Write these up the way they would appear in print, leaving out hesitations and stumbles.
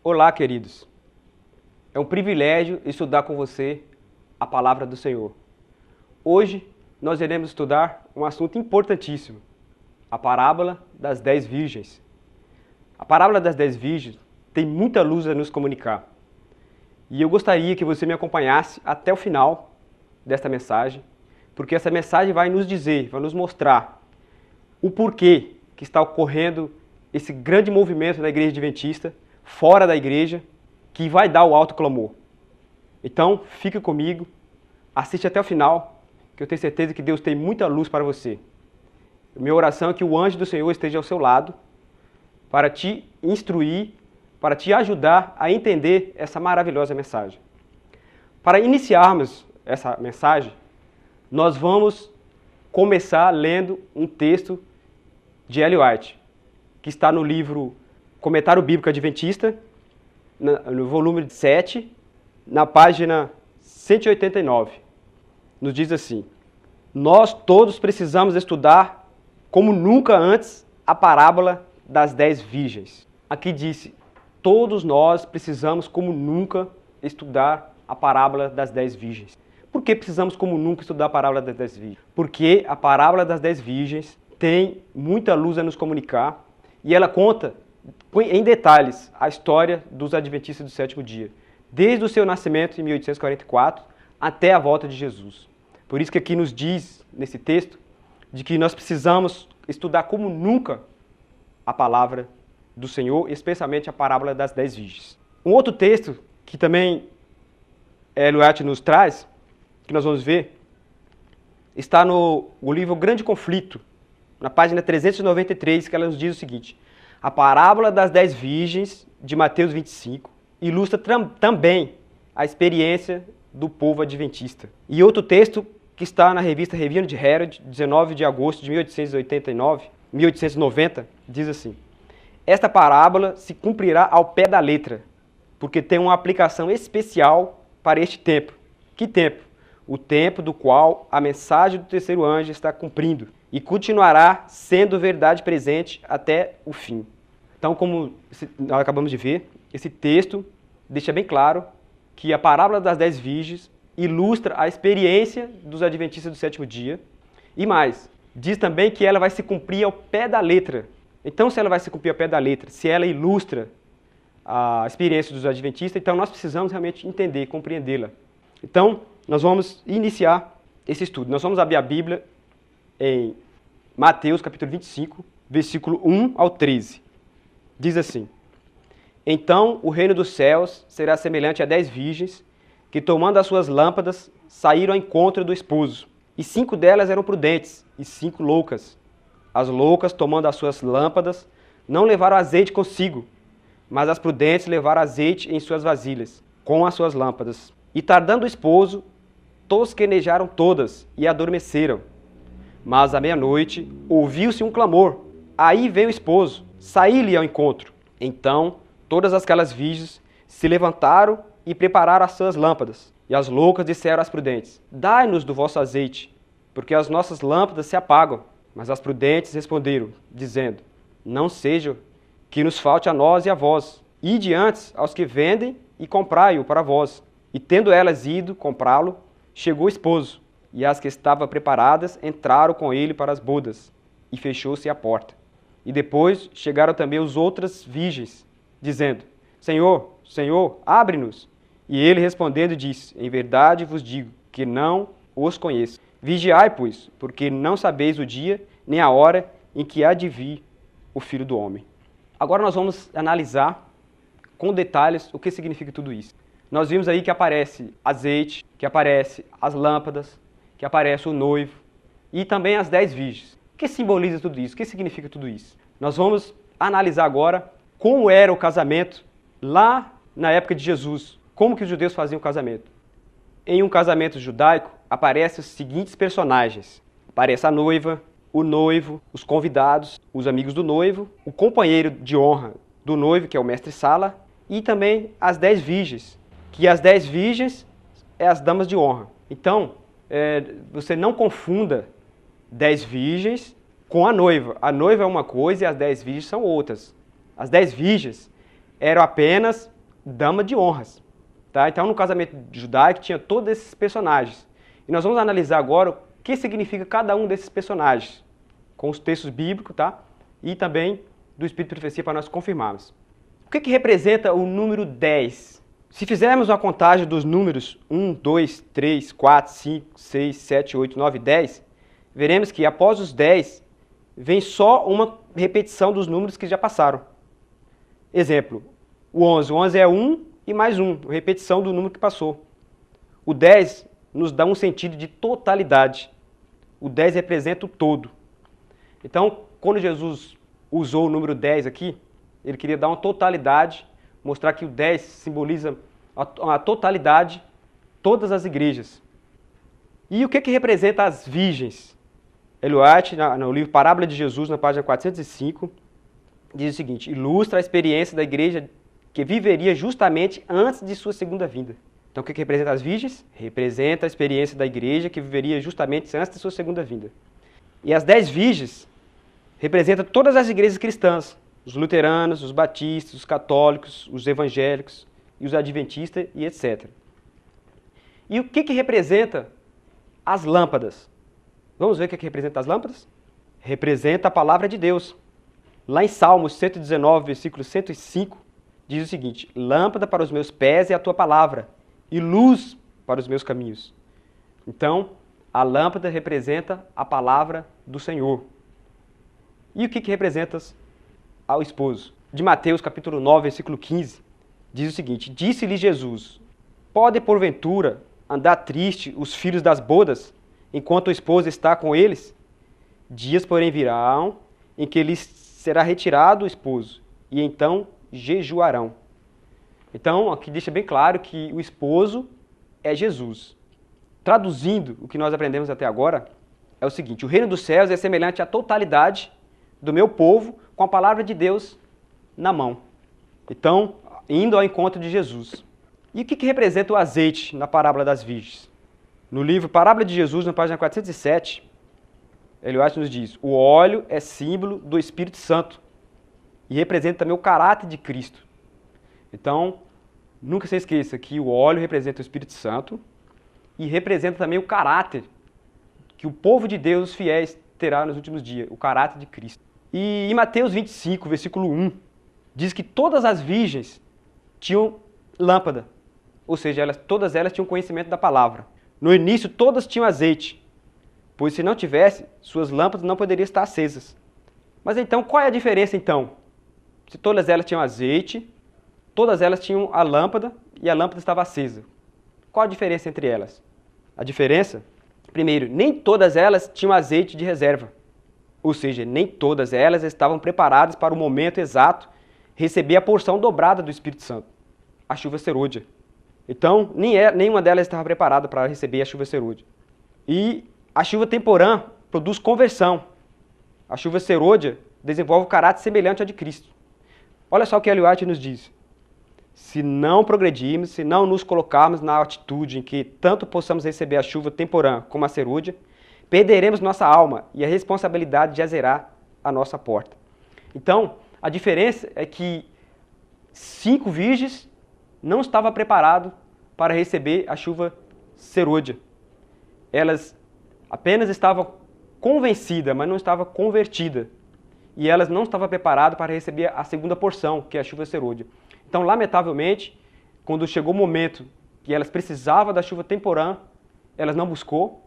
Olá, queridos. É um privilégio estudar com você a palavra do Senhor. Hoje nós iremos estudar um assunto importantíssimo, a parábola das 10 virgens. A parábola das 10 virgens tem muita luz a nos comunicar. E eu gostaria que você me acompanhasse até o final desta mensagem, porque essa mensagem vai nos dizer, vai nos mostrar o porquê que está ocorrendo esse grande movimento da igreja adventista, fora da igreja, que vai dar o alto clamor. Então, fique comigo, assiste até o final, que eu tenho certeza que Deus tem muita luz para você. Minha oração é que o anjo do Senhor esteja ao seu lado, para te instruir, para te ajudar a entender essa maravilhosa mensagem. Para iniciarmos essa mensagem, nós vamos começar lendo um texto de Ellen White, que está no livro Comentário Bíblico Adventista, no volume 7, na página 189. Nos diz assim: nós todos precisamos estudar como nunca antes a parábola das 10 virgens. Aqui disse, todos nós precisamos como nunca estudar a parábola das 10 virgens. Por que precisamos como nunca estudar a parábola das 10 virgens? Porque a parábola das 10 virgens tem muita luz a nos comunicar e ela conta em detalhes a história dos adventistas do sétimo dia, desde o seu nascimento em 1844 até a volta de Jesus. Por isso que aqui nos diz, nesse texto, de que nós precisamos estudar como nunca a palavra do Senhor, especialmente a parábola das 10 virgens. Um outro texto que também Ellen White nos traz, que nós vamos ver, está no livro Grande Conflito, na página 393, que ela nos diz o seguinte: a parábola das 10 virgens, de Mateus 25, ilustra também a experiência do povo adventista. E outro texto que está na revista Review de Herald, 19 de agosto de 1890, diz assim: esta parábola se cumprirá ao pé da letra, porque tem uma aplicação especial para este tempo. Que tempo? O tempo do qual a mensagem do terceiro anjo está cumprindo e continuará sendo verdade presente até o fim. Então, como nós acabamos de ver, esse texto deixa bem claro que a parábola das 10 virgens ilustra a experiência dos adventistas do sétimo dia. E mais, diz também que ela vai se cumprir ao pé da letra. Então, se ela vai se cumprir ao pé da letra, se ela ilustra a experiência dos adventistas, então nós precisamos realmente entender, compreendê-la. Então, nós vamos iniciar esse estudo. Nós vamos abrir a Bíblia em Mateus, capítulo 25, versículo 1 ao 13. Diz assim: então o reino dos céus será semelhante a 10 virgens, que tomando as suas lâmpadas, saíram ao encontro do esposo. E 5 delas eram prudentes, e 5 loucas. As loucas, tomando as suas lâmpadas, não levaram azeite consigo, mas as prudentes levaram azeite em suas vasilhas, com as suas lâmpadas. E tardando o esposo, tosquenejaram todas e adormeceram. Mas à meia-noite ouviu-se um clamor. Aí veio o esposo, saí-lhe ao encontro. Então todas aquelas virgens se levantaram e prepararam as suas lâmpadas. E as loucas disseram às prudentes: dai-nos do vosso azeite, porque as nossas lâmpadas se apagam. Mas as prudentes responderam, dizendo: não seja que nos falte a nós e a vós. Ide antes aos que vendem e comprai-o para vós. E tendo elas ido comprá-lo, chegou o esposo, e as que estavam preparadas entraram com ele para as bodas, e fechou-se a porta. E depois chegaram também as outras virgens, dizendo: Senhor, Senhor, abre-nos. E ele respondendo disse: em verdade vos digo que não os conheço. Vigiai, pois, porque não sabeis o dia nem a hora em que há de vir o Filho do Homem. Agora nós vamos analisar com detalhes o que significa tudo isso. Nós vimos aí que aparece azeite, que aparece as lâmpadas, que aparece o noivo e também as 10 virgens. O que simboliza tudo isso? O que significa tudo isso? Nós vamos analisar agora como era o casamento lá na época de Jesus. Como que os judeus faziam o casamento? Em um casamento judaico, aparecem os seguintes personagens. Aparece a noiva, o noivo, os convidados, os amigos do noivo, o companheiro de honra do noivo, que é o mestre-sala, e também as 10 virgens, que as 10 virgens é as damas de honra. Então, você não confunda 10 virgens com a noiva. A noiva é uma coisa e as 10 virgens são outras. As 10 virgens eram apenas dama de honras. Tá? Então, no casamento judaico, tinha todos esses personagens. E nós vamos analisar agora o que significa cada um desses personagens, com os textos bíblicos, tá? E também do Espírito de Profecia para nós confirmarmos. O que representa o número 10? Se fizermos uma contagem dos números 1, 2, 3, 4, 5, 6, 7, 8, 9, 10, veremos que após os 10, vem só uma repetição dos números que já passaram. Exemplo, o 11. O 11 é 1 e mais 1, repetição do número que passou. O 10 nos dá um sentido de totalidade. O 10 representa o todo. Então, quando Jesus usou o número 10 aqui, ele queria dar uma totalidade, mostrar que o 10 simboliza a totalidade, todas as igrejas. E o que representa as virgens? Ellen White, no livro Parábola de Jesus, na página 405, diz o seguinte: ilustra a experiência da igreja que viveria justamente antes de sua segunda vinda. Então, o que representa as virgens? Representa a experiência da igreja que viveria justamente antes de sua segunda vinda. E as 10 virgens representam todas as igrejas cristãs, os luteranos, os batistas, os católicos, os evangélicos, e os adventistas e etc. E o que representa as lâmpadas? Vamos ver o que representa as lâmpadas? Representa a palavra de Deus. Lá em Salmos 119, versículo 105, diz o seguinte: lâmpada para os meus pés é a tua palavra, e luz para os meus caminhos. Então, a lâmpada representa a palavra do Senhor. E o que representa ao esposo? De Mateus, capítulo 9, versículo 15, diz o seguinte: disse-lhe Jesus: pode porventura andar triste os filhos das bodas, enquanto o esposo está com eles? Dias, porém, virão em que lhes será retirado o esposo, e então jejuarão. Então, aqui deixa bem claro que o esposo é Jesus. Traduzindo o que nós aprendemos até agora, é o seguinte: o reino dos céus é semelhante à totalidade do meu povo com a palavra de Deus na mão. Então, indo ao encontro de Jesus. E o que representa o azeite na parábola das virgens? No livro Parábola de Jesus, na página 407, Ellen White nos diz: o óleo é símbolo do Espírito Santo e representa também o caráter de Cristo. Então, nunca se esqueça que o óleo representa o Espírito Santo e representa também o caráter que o povo de Deus, os fiéis, terá nos últimos dias, o caráter de Cristo. E em Mateus 25, versículo 1, diz que todas as virgens tinham lâmpada, ou seja, todas elas tinham conhecimento da palavra. No início, todas tinham azeite, pois se não tivesse, suas lâmpadas não poderiam estar acesas. Mas então, qual é a diferença então? Se todas elas tinham azeite, todas elas tinham a lâmpada e a lâmpada estava acesa. Qual a diferença entre elas? A diferença, primeiro, nem todas elas tinham azeite de reserva. Ou seja, nem todas elas estavam preparadas para o momento exato receber a porção dobrada do Espírito Santo, a chuva serôdia. Então, nenhuma delas estava preparada para receber a chuva serôdia. E a chuva temporã produz conversão. A chuva serôdia desenvolve o caráter semelhante ao de Cristo. Olha só o que Ellen White nos diz: se não progredirmos, se não nos colocarmos na atitude em que tanto possamos receber a chuva temporã como a serôdia, perderemos nossa alma e a responsabilidade de azerar a nossa porta. Então, a diferença é que 5 virgens não estavam preparadas para receber a chuva serôdia. Elas apenas estavam convencidas, mas não estavam convertidas. E elas não estavam preparadas para receber a segunda porção, que é a chuva serôdia. Então, lamentavelmente, quando chegou o momento que elas precisavam da chuva temporã, elas não buscou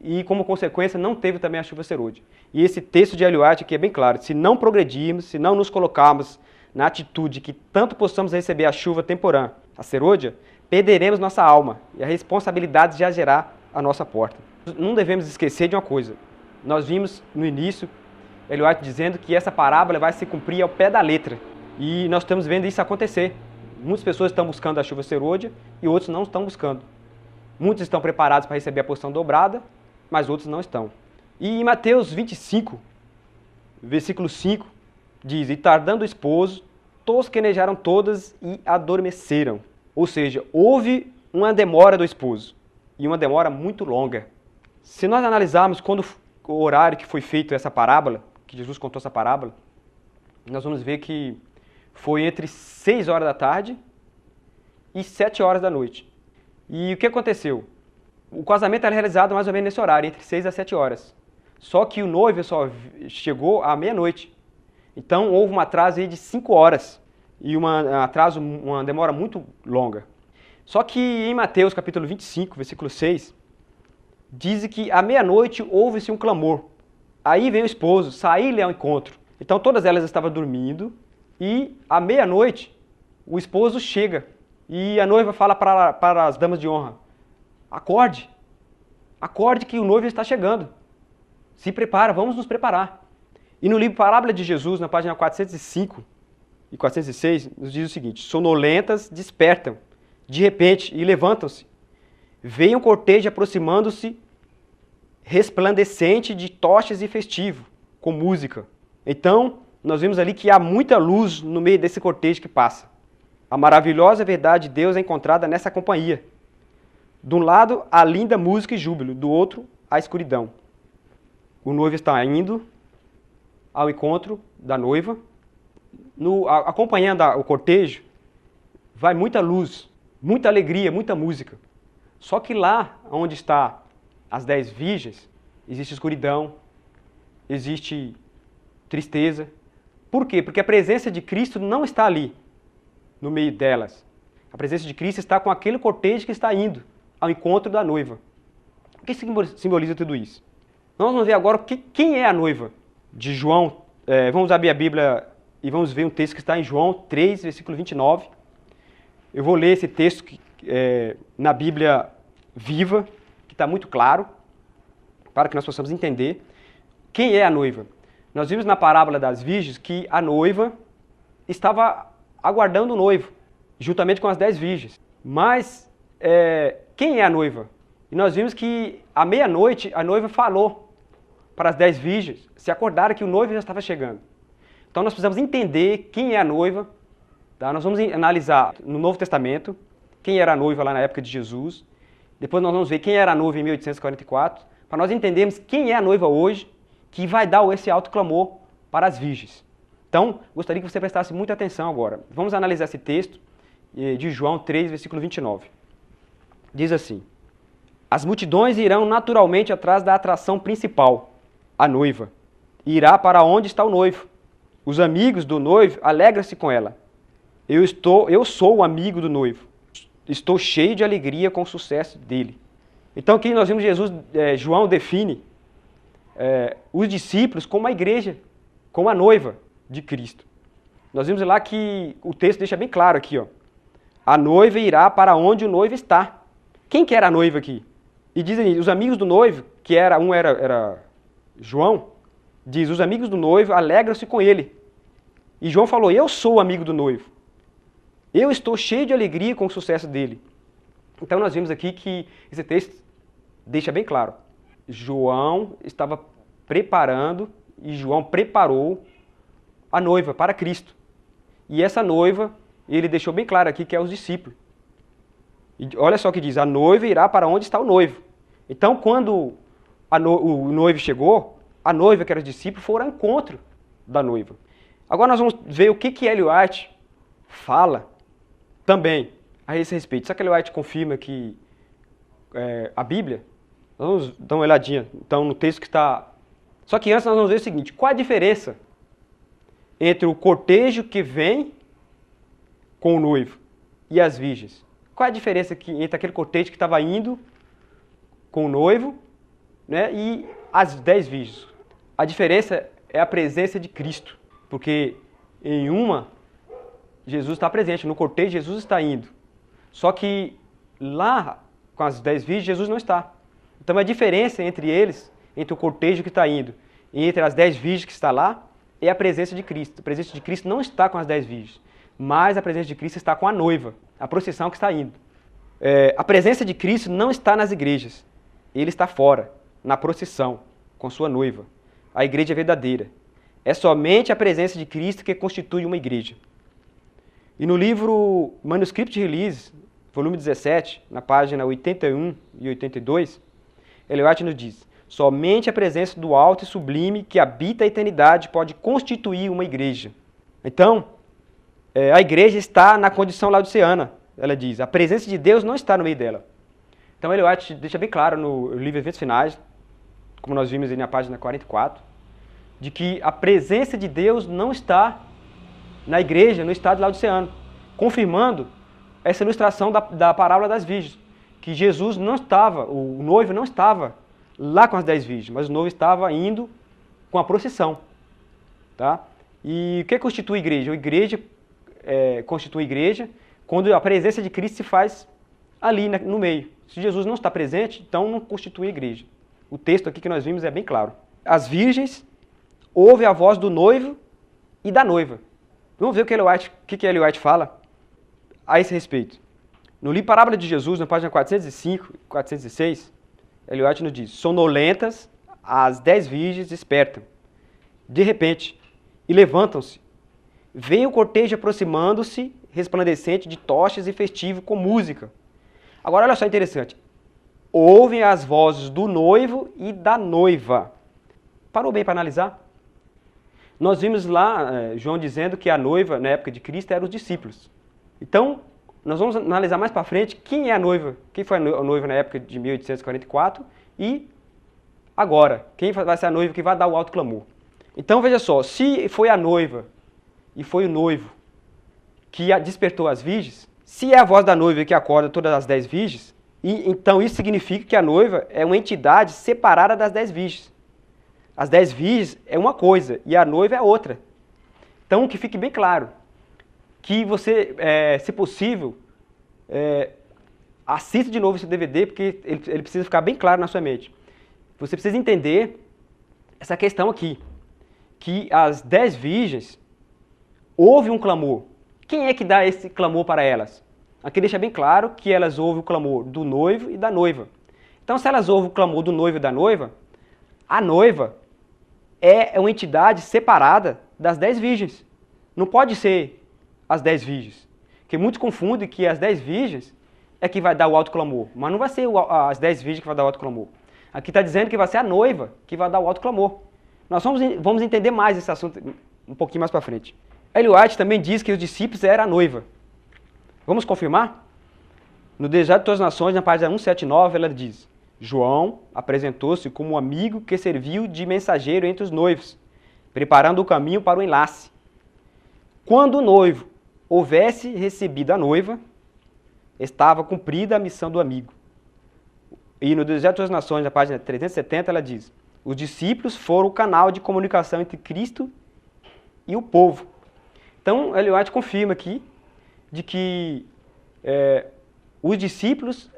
e, como consequência, não teve também a chuva serôdia. E esse texto de Ellen White aqui é bem claro: se não progredirmos, se não nos colocarmos na atitude que tanto possamos receber a chuva temporã, a serôdia, perderemos nossa alma e a responsabilidade de gerar a nossa porta. Não devemos esquecer de uma coisa: nós vimos no início Ellen White dizendo que essa parábola vai se cumprir ao pé da letra. E nós estamos vendo isso acontecer. Muitas pessoas estão buscando a chuva serôdia e outros não estão buscando. Muitos estão preparados para receber a porção dobrada, mas outros não estão. E em Mateus 25, versículo 5, diz: e tardando o esposo, tosquenejaram todas e adormeceram. Ou seja, houve uma demora do esposo, e uma demora muito longa. Se nós analisarmos quando o horário que foi feito essa parábola, que Jesus contou essa parábola, nós vamos ver que foi entre 6 horas da tarde e 7 horas da noite. E o que aconteceu? O casamento era realizado mais ou menos nesse horário, entre 6 a 7 horas. Só que o noivo só chegou à meia-noite. Então houve um atraso aí de 5 horas. E uma demora muito longa. Só que em Mateus capítulo 25, versículo 6, diz que à meia-noite houve-se um clamor. Aí vem o esposo, sair-lhe ao encontro. Então todas elas estavam dormindo e à meia-noite o esposo chega. E a noiva fala para as damas de honra: acorde, acorde que o noivo está chegando. Se prepara, vamos nos preparar. E no livro Parábola de Jesus, na página 405 e 406, nos diz o seguinte: sonolentas despertam, de repente, e levantam-se. Veem um cortejo aproximando-se, resplandecente de tochas e festivo, com música. Então, nós vemos ali que há muita luz no meio desse cortejo que passa. A maravilhosa verdade de Deus é encontrada nessa companhia. De um lado, a linda música e júbilo, do outro, a escuridão. O noivo está indo ao encontro da noiva. Acompanhando o cortejo, vai muita luz, muita alegria, muita música. Só que lá onde está as 10 virgens, existe escuridão, existe tristeza. Por quê? Porque a presença de Cristo não está ali, no meio delas. A presença de Cristo está com aquele cortejo que está indo ao encontro da noiva. O que simboliza tudo isso? Nós vamos ver agora quem é a noiva de João. Vamos abrir a Bíblia e vamos ver um texto que está em João 3, versículo 29. Eu vou ler esse texto na Bíblia Viva, que está muito claro, para que nós possamos entender quem é a noiva. Nós vimos na parábola das virgens que a noiva estava aguardando o noivo, juntamente com as 10 virgens. Mas quem é a noiva? E nós vimos que à meia-noite a noiva falou para as 10 virgens se acordaram que o noivo já estava chegando. Então nós precisamos entender quem é a noiva. Tá? Nós vamos analisar no Novo Testamento quem era a noiva lá na época de Jesus. Depois nós vamos ver quem era a noiva em 1844, para nós entendermos quem é a noiva hoje, que vai dar esse alto clamor para as virgens. Então, gostaria que você prestasse muita atenção agora. Vamos analisar esse texto de João 3, versículo 29. Diz assim: as multidões irão naturalmente atrás da atração principal, a noiva, e irá para onde está o noivo. Os amigos do noivo alegram-se com ela. Eu sou o amigo do noivo. Estou cheio de alegria com o sucesso dele. Então aqui nós vimos João define os discípulos como a igreja, como a noiva de Cristo. Nós vimos lá que o texto deixa bem claro aqui, ó. A noiva irá para onde o noivo está. Quem que era a noiva aqui? E dizem os amigos do noivo, que era João, diz, os amigos do noivo alegram-se com ele. E João falou, eu sou o amigo do noivo. Eu estou cheio de alegria com o sucesso dele. Então nós vimos aqui que esse texto deixa bem claro. João estava preparando e João preparou a noiva para Cristo. E essa noiva, ele deixou bem claro aqui que é os discípulos. E olha só o que diz, a noiva irá para onde está o noivo. Então quando o noivo chegou, a noiva, que era os discípulos, foram ao encontro da noiva. Agora nós vamos ver o que Ellen White fala também a esse respeito. Será que Ellen White confirma que a Bíblia? Vamos dar uma olhadinha então no texto que está... Só que antes nós vamos ver o seguinte, qual a diferença entre o cortejo que vem com o noivo e as virgens? Qual a diferença entre aquele cortejo que estava indo com o noivo, né, e as 10 virgens? A diferença é a presença de Cristo, porque em uma, Jesus está presente, no cortejo Jesus está indo. Só que lá, com as 10 virgens, Jesus não está. Então a diferença entre eles, entre o cortejo que está indo e entre as 10 virgens que está lá, é a presença de Cristo. A presença de Cristo não está com as 10 virgens, mas a presença de Cristo está com a noiva, a procissão que está indo. A presença de Cristo não está nas igrejas, ele está fora, na procissão, com sua noiva. A igreja é verdadeira. É somente a presença de Cristo que constitui uma igreja. E no livro Manuscript Release, volume 17, na página 81 e 82, Ellen White nos diz, somente a presença do alto e sublime que habita a eternidade pode constituir uma igreja. Então, a igreja está na condição laodiceana. ela diz, a presença de Deus não está no meio dela. Então Ellen White deixa bem claro no livro Eventos Finais, como nós vimos aí na página 44, de que a presença de Deus não está na igreja, no estado laodiceano, confirmando essa ilustração da parábola das virgens, que Jesus não estava, o noivo não estava lá com as 10 virgens, mas o noivo estava indo com a procissão. Tá? E o que constitui a igreja? A igreja constitui a igreja quando a presença de Cristo se faz ali no meio. Se Jesus não está presente, então não constitui a igreja. O texto aqui que nós vimos é bem claro. As virgens ouvem a voz do noivo e da noiva. Vamos ver o que Ellen White fala a esse respeito. No livro Parábola de Jesus, na página 405 e 406, Ellen White nos diz, sonolentas, as 10 virgens despertam, de repente, e levantam-se. Vem o cortejo aproximando-se, resplandecente de tochas e festivo com música. Agora olha só interessante. Ouvem as vozes do noivo e da noiva. Parou bem para analisar? Nós vimos lá João dizendo que a noiva, na época de Cristo, eram os discípulos. Então, nós vamos analisar mais para frente quem é a noiva, quem foi a noiva na época de 1844 e agora, quem vai ser a noiva que vai dar o alto clamor. Então, veja só, se foi a noiva e foi o noivo que despertou as virgens, se é a voz da noiva que acorda todas as 10 virgens, então isso significa que a noiva é uma entidade separada das 10 virgens. As 10 virgens é uma coisa e a noiva é outra. Então, que fique bem claro que você, se possível, assista de novo esse DVD, porque ele precisa ficar bem claro na sua mente. Você precisa entender essa questão aqui, que as 10 virgens ouvem um clamor. Quem é que dá esse clamor para elas? Aqui deixa bem claro que elas ouvem o clamor do noivo e da noiva. Então, se elas ouvem o clamor do noivo e da noiva, a noiva é uma entidade separada das 10 virgens. Não pode ser as 10 virgens. Porque muitos confundem que as 10 virgens é que vai dar o alto clamor. Mas não vai ser as 10 virgens que vai dar o alto clamor. Aqui está dizendo que vai ser a noiva que vai dar o alto clamor. Nós vamos entender mais esse assunto um pouquinho mais para frente. Ellen White também diz que os discípulos eram a noiva. Vamos confirmar? No Desejo de Todas as Nações, na página 179, ela diz: João apresentou-se como um amigo que serviu de mensageiro entre os noivos, preparando o caminho para o enlace. Quando o noivo houvesse recebido a noiva, estava cumprida a missão do amigo. E no Desejo de Todas as Nações, na página 370, ela diz: os discípulos foram o canal de comunicação entre Cristo e o povo. Então, Ellen White confirma aqui de que os discípulos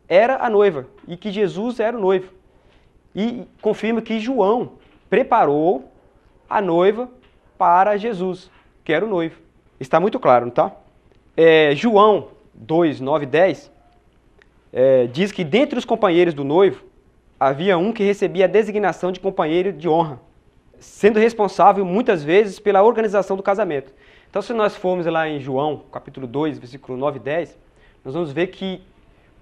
era a noiva e que Jesus era o noivo. E confirma que João preparou a noiva para Jesus, que era o noivo. Está muito claro, não está? João 2, 9 e 10 diz que dentre os companheiros do noivo havia um que recebia a designação de companheiro de honra, sendo responsável muitas vezes pela organização do casamento. Então, se nós formos lá em João, capítulo 2, versículo 9 e 10, nós vamos ver que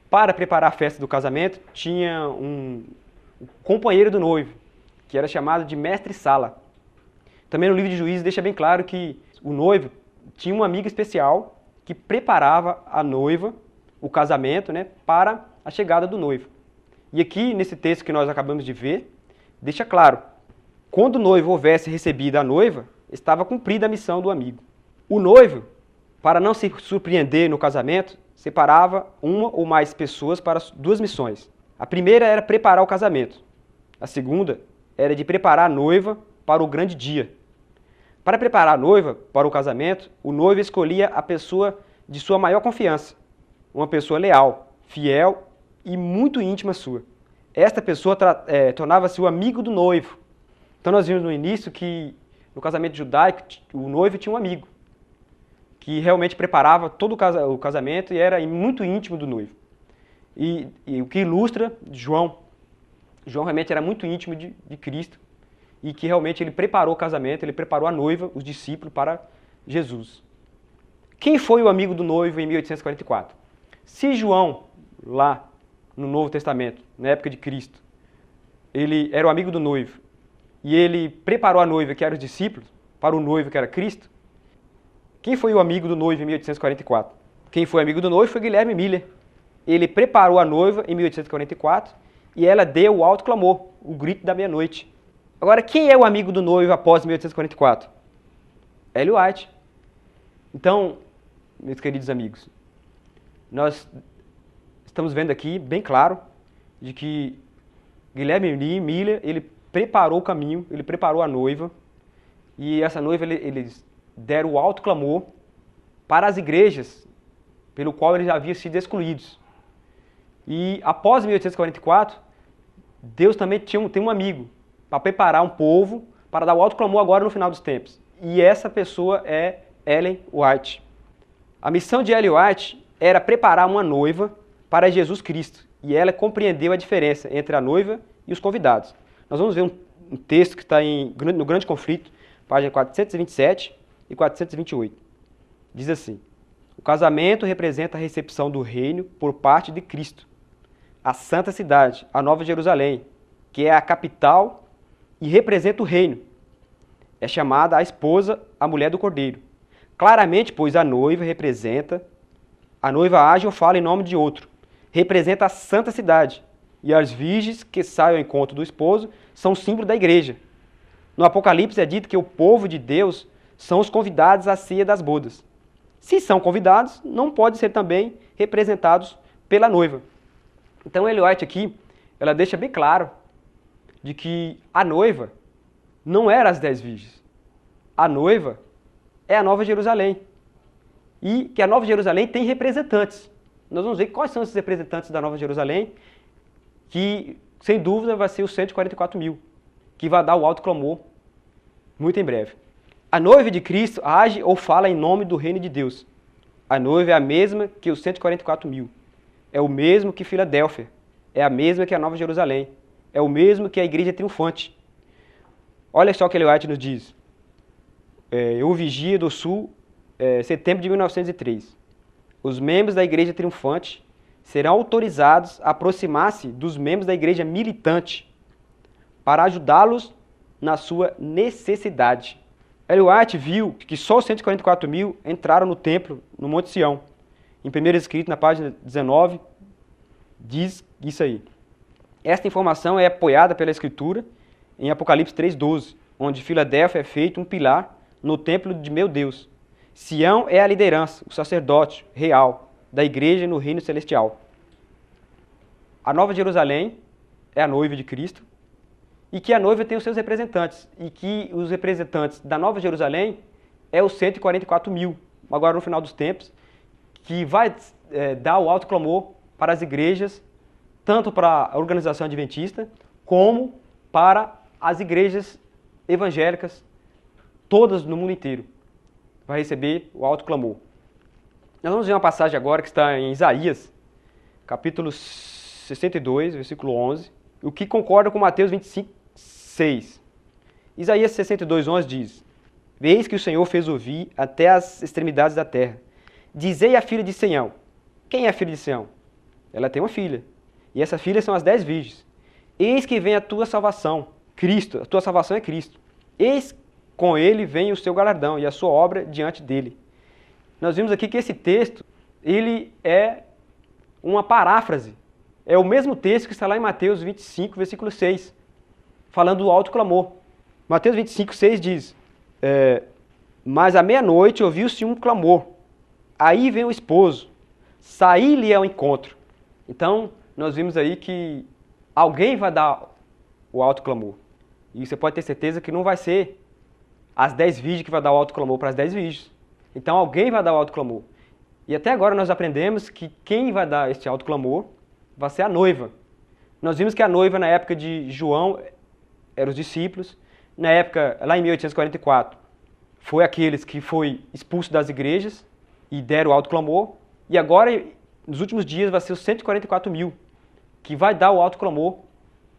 para preparar a festa do casamento tinha um companheiro do noivo, que era chamado de mestre-sala. Também no livro de Juízes deixa bem claro que o noivo tinha um amigo especial que preparava a noiva, o casamento, né, para a chegada do noivo. E aqui, nesse texto que nós acabamos de ver, deixa claro, quando o noivo houvesse recebido a noiva, estava cumprida a missão do amigo. O noivo, para não se surpreender no casamento, separava uma ou mais pessoas para 2 missões. A primeira era preparar o casamento. A segunda era de preparar a noiva para o grande dia. Para preparar a noiva para o casamento, o noivo escolhia a pessoa de sua maior confiança, uma pessoa leal, fiel e muito íntima sua. Esta pessoa tornava-se o amigo do noivo. Então nós vimos no início que no casamento judaico o noivo tinha um amigo, que realmente preparava todo o casamento e era muito íntimo do noivo. E o que ilustra João. João realmente era muito íntimo de Cristo e que realmente ele preparou o casamento, ele preparou a noiva, os discípulos, para Jesus. Quem foi o amigo do noivo em 1844? Se João, lá no Novo Testamento, na época de Cristo, ele era o amigo do noivo e ele preparou a noiva, que eram os discípulos, para o noivo, que era Cristo, quem foi o amigo do noivo em 1844? Quem foi amigo do noivo foi Guilherme Miller. Ele preparou a noiva em 1844 e ela deu o alto clamor, o grito da meia-noite. Agora, quem é o amigo do noivo após 1844? Ellen White. Então, meus queridos amigos, nós estamos vendo aqui bem claro de que Guilherme Miller, ele preparou o caminho, ele preparou a noiva, e essa noiva eles deram o alto clamor para as igrejas pelo qual eles haviam sido excluídos. E após 1844, Deus também tem um amigo para preparar um povo para dar o alto clamor agora no final dos tempos. E essa pessoa é Ellen White. A missão de Ellen White era preparar uma noiva para Jesus Cristo. E ela compreendeu a diferença entre a noiva e os convidados. Nós vamos ver um texto que está no Grande Conflito, página 427 e 428. Diz assim: o casamento representa a recepção do reino por parte de Cristo. A santa cidade, a Nova Jerusalém, que é a capital e representa o reino, é chamada a esposa, a mulher do Cordeiro. Claramente, pois a noiva age ou fala em nome de outro. Representa a santa cidade, e as virgens que saem ao encontro do esposo são símbolo da igreja. No Apocalipse é dito que o povo de Deus são os convidados à ceia das bodas. Se são convidados, não podem ser também representados pela noiva. Então, Ellen White aqui, ela deixa bem claro de que a noiva não era as 10 virgens. A noiva é a Nova Jerusalém. E que a Nova Jerusalém tem representantes. Nós vamos ver quais são esses representantes da Nova Jerusalém, que, sem dúvida, vai ser os 144 mil, que vai dar o alto clamor muito em breve. A noiva de Cristo age ou fala em nome do reino de Deus. A noiva é a mesma que os 144 mil. É o mesmo que Filadélfia. É a mesma que a Nova Jerusalém. É o mesmo que a igreja triunfante. Olha só o que Ellen White nos diz. Eu vigia do Sul, setembro de 1903. Os membros da igreja triunfante serão autorizados a aproximar-se dos membros da igreja militante para ajudá-los na sua necessidade. Ellen White viu que só os 144 mil entraram no templo, no Monte Sião. Em 1º escrito, na página 19, diz isso aí. Esta informação é apoiada pela Escritura em Apocalipse 3,12, onde Filadélfia é feito um pilar no templo de meu Deus. Sião é a liderança, o sacerdote real da igreja no reino celestial. A Nova Jerusalém é a noiva de Cristo, e que a noiva tem os seus representantes, e que os representantes da Nova Jerusalém é os 144 mil, agora no final dos tempos, que vai dar o alto clamor para as igrejas, tanto para a organização adventista, como para as igrejas evangélicas, todas no mundo inteiro. Vai receber o alto clamor. Nós vamos ver uma passagem agora que está em Isaías, capítulo 62, versículo 11, o que concorda com Mateus 25, 6. Isaías 62, 11 diz: Eis que o Senhor fez ouvir até as extremidades da terra. Dizei à filha de Sião. Quem é a filha de Sião? Ela tem uma filha. E essa filha são as 10 virgens. Eis que vem a tua salvação, Cristo. A tua salvação é Cristo. Eis com ele vem o seu galardão e a sua obra diante dele. Nós vimos aqui que esse texto, ele é uma paráfrase. É o mesmo texto que está lá em Mateus 25, versículo 6, falando do alto clamor. Mateus 25, 6 diz: Mas à meia-noite ouviu-se um clamor. Aí vem o esposo, saí-lhe ao encontro. Então, nós vimos aí que alguém vai dar o alto clamor. E você pode ter certeza que não vai ser as 10 virgens que vai dar o alto clamor para as 10 virgens. Então, alguém vai dar o alto clamor. E até agora nós aprendemos que quem vai dar este alto clamor vai ser a noiva. Nós vimos que a noiva, na época de João, eram os discípulos. Na época, lá em 1844, foi aqueles que foi expulso das igrejas e deram o alto clamor. E agora, nos últimos dias, vai ser os 144 mil, que vai dar o alto clamor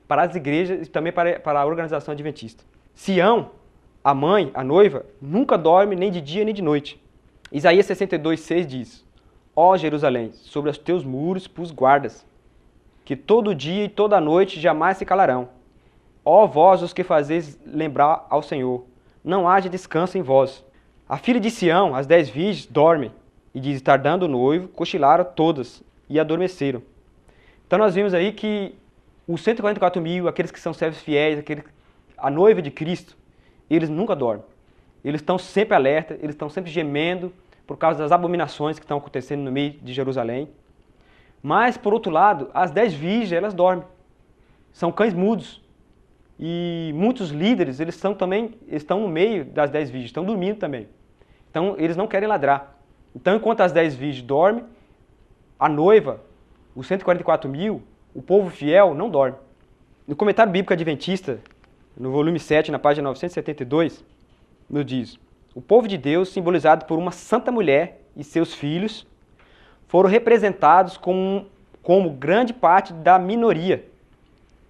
para as igrejas e também para a organização adventista. Sião, a mãe, a noiva, nunca dorme nem de dia nem de noite. Isaías 62, 6 diz: Ó Jerusalém, sobre os teus muros pus guardas, que todo dia e toda noite jamais se calarão. Ó vós os que fazeis lembrar ao Senhor, não haja descanso em vós. A filha de Sião, as 10 virgens, dormem, E diz, tardando o noivo, cochilaram todas e adormeceram. Então nós vimos aí que os 144 mil, aqueles que são servos fiéis, a noiva de Cristo, eles nunca dormem. Eles estão sempre alerta, eles estão sempre gemendo por causa das abominações que estão acontecendo no meio de Jerusalém. Mas, por outro lado, as 10 virgens, elas dormem. São cães mudos. E muitos líderes, eles estão no meio das 10 virgens, estão dormindo também. Então, eles não querem ladrar. Então, enquanto as 10 virgens dormem, a noiva, os 144 mil, o povo fiel, não dorme. No comentário bíblico adventista, no volume 7, na página 972, nos diz: o povo de Deus, simbolizado por uma santa mulher e seus filhos, foram representados como grande parte da minoria.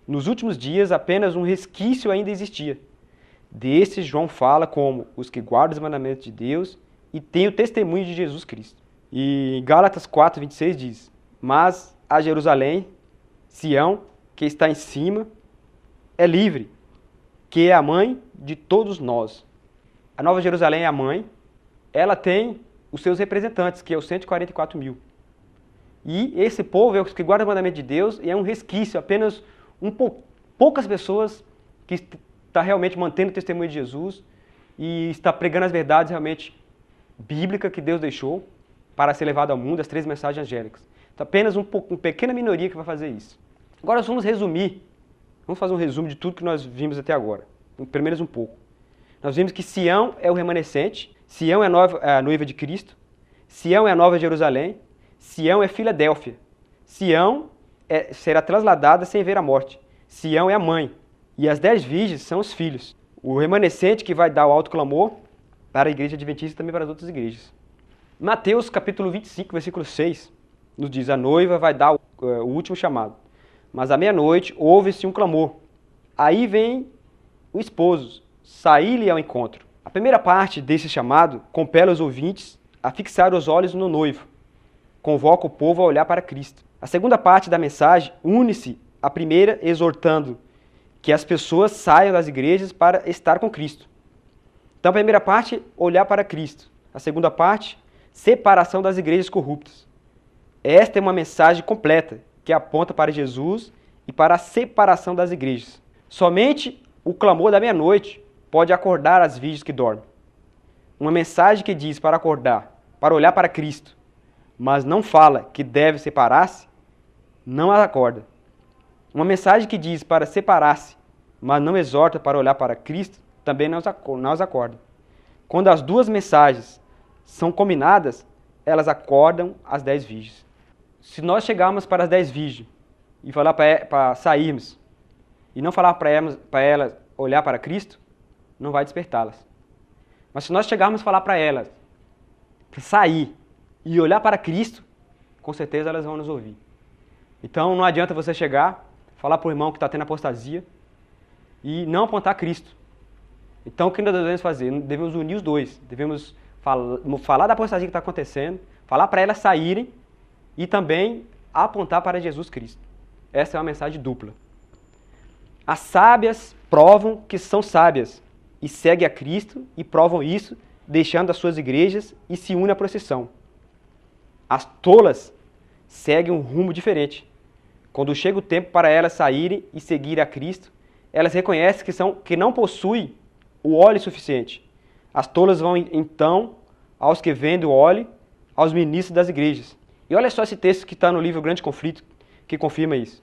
Nos últimos dias, apenas um resquício ainda existia. Desses, João fala como os que guardam os mandamentos de Deus e têm o testemunho de Jesus Cristo. E Gálatas 4, 26 diz: mas a Jerusalém, Sião, que está em cima, é livre, que é a mãe de todos nós. A Nova Jerusalém é a mãe, ela tem os seus representantes, que é os 144 mil. E esse povo é os que guarda o mandamento de Deus e é um resquício, apenas poucas pessoas que está realmente mantendo o testemunho de Jesus e está pregando as verdades realmente bíblicas que Deus deixou para ser levado ao mundo, as 3 mensagens angélicas. Então, apenas uma pequena minoria que vai fazer isso. Agora nós vamos fazer um resumo de tudo que nós vimos até agora, pelo menos um pouco. Nós vimos que Sião é o remanescente, Sião é a noiva de Cristo, Sião é a Nova Jerusalém, Sião é Filadélfia, Sião será trasladada sem ver a morte, Sião é a mãe, e as 10 virgens são os filhos. O remanescente que vai dar o alto clamor para a igreja adventista e também para as outras igrejas. Mateus capítulo 25, versículo 6, nos diz: a noiva vai dar o último chamado, mas à meia-noite ouve-se um clamor. Aí vem o esposo, sair-lhe ao encontro. A primeira parte desse chamado compela os ouvintes a fixar os olhos no noivo. Convoca o povo a olhar para Cristo. A segunda parte da mensagem une-se à primeira, exortando que as pessoas saiam das igrejas para estar com Cristo. Então a primeira parte, olhar para Cristo. A segunda parte, separação das igrejas corruptas. Esta é uma mensagem completa que aponta para Jesus e para a separação das igrejas. Somente o clamor da meia-noite pode acordar as virgens que dormem. Uma mensagem que diz para acordar, para olhar para Cristo, mas não fala que deve separar-se, não as acorda. Uma mensagem que diz para separar-se, mas não exorta para olhar para Cristo, também não as acorda. Quando as duas mensagens são combinadas, elas acordam as 10 virgens. Se nós chegarmos para as 10 virgens e falar para sairmos, e não falar para elas olhar para Cristo, não vai despertá-las. Mas se nós chegarmos a falar para elas sair e olhar para Cristo, com certeza elas vão nos ouvir. Então não adianta você chegar, falar para o irmão que está tendo apostasia e não apontar Cristo. Então o que nós devemos fazer? Devemos unir os dois. Devemos falar da apostasia que está acontecendo, falar para elas saírem e também apontar para Jesus Cristo. Essa é uma mensagem dupla. As sábias provam que são sábias e seguem a Cristo e provam isso, deixando as suas igrejas e se unem à procissão. As tolas seguem um rumo diferente. Quando chega o tempo para elas saírem e seguir a Cristo, elas reconhecem que não possuem o óleo suficiente. As tolas vão então aos que vendem o óleo, aos ministros das igrejas. E olha só esse texto que está no livro Grande Conflito, que confirma isso.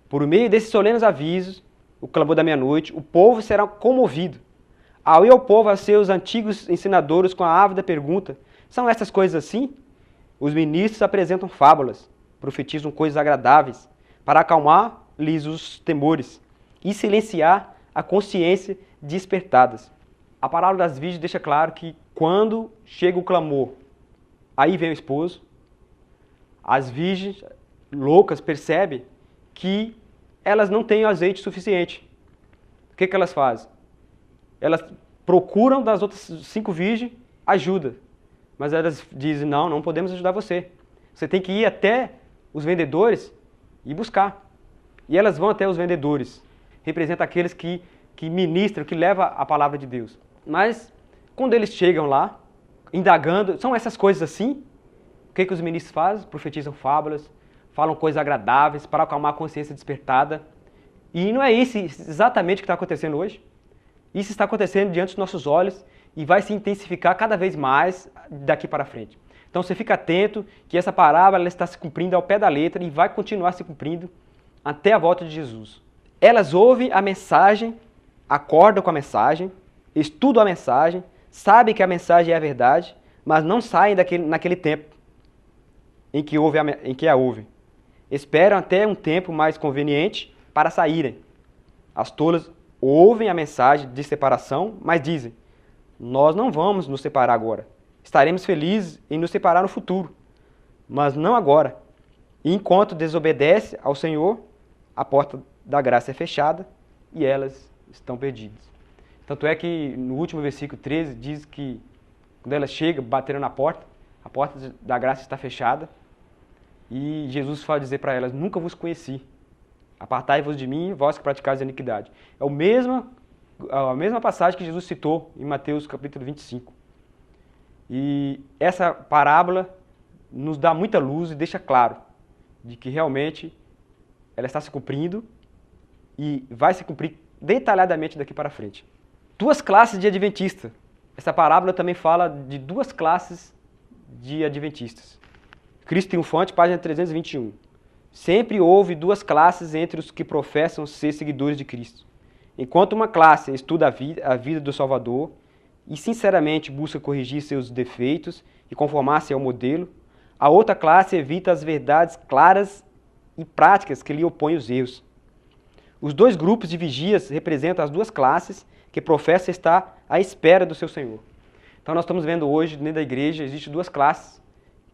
Por meio desses solenes avisos, o clamor da meia-noite, o povo será comovido. Ao ir ao povo a seus antigos ensinadores com a ávida pergunta: são essas coisas assim? Os ministros apresentam fábulas, profetizam coisas agradáveis, para acalmar-lhes os temores e silenciar a consciência despertadas. A palavra das virgens deixa claro que quando chega o clamor, aí vem o esposo, as virgens loucas percebem que elas não têm azeite suficiente. O que elas fazem? Elas procuram das outras 5 virgens ajuda, mas elas dizem: não podemos ajudar você. Você tem que ir até os vendedores e buscar. E elas vão até os vendedores. Representa aqueles que ministram, que levam a palavra de Deus. Mas quando eles chegam lá, indagando, são essas coisas assim? O que os ministros fazem? Profetizam fábulas, falam coisas agradáveis para acalmar a consciência despertada. E não é isso exatamente o que está acontecendo hoje? Isso está acontecendo diante dos nossos olhos e vai se intensificar cada vez mais daqui para frente. Então você fica atento que essa parábola está se cumprindo ao pé da letra e vai continuar se cumprindo até a volta de Jesus. Elas ouvem a mensagem, acordam com a mensagem, estudam a mensagem, sabem que a mensagem é a verdade, mas não saem naquele tempo em que a ouvem. Esperam até um tempo mais conveniente para saírem. As tolas ouvem a mensagem de separação, mas dizem: nós não vamos nos separar agora. Estaremos felizes em nos separar no futuro, mas não agora. E enquanto desobedece ao Senhor, a porta da graça é fechada e elas estão perdidas. Tanto é que no último versículo 13 diz que quando elas chegam, bateram na porta, a porta da graça está fechada e Jesus vai dizer para elas: nunca vos conheci. Apartai-vos de mim, vós que praticais a iniquidade. É a mesma passagem que Jesus citou em Mateus capítulo 25. E essa parábola nos dá muita luz e deixa claro de que realmente ela está se cumprindo e vai se cumprir detalhadamente daqui para frente. Duas classes de adventistas. Essa parábola também fala de duas classes de adventistas. Cristo Triunfante, página 321. Sempre houve duas classes entre os que professam ser seguidores de Cristo. Enquanto uma classe estuda a vida do Salvador e sinceramente busca corrigir seus defeitos e conformar-se ao modelo, a outra classe evita as verdades claras e práticas que lhe opõem os erros. Os dois grupos de vigias representam as duas classes que professam estar à espera do seu Senhor. Então nós estamos vendo hoje, dentro da igreja, existem duas classes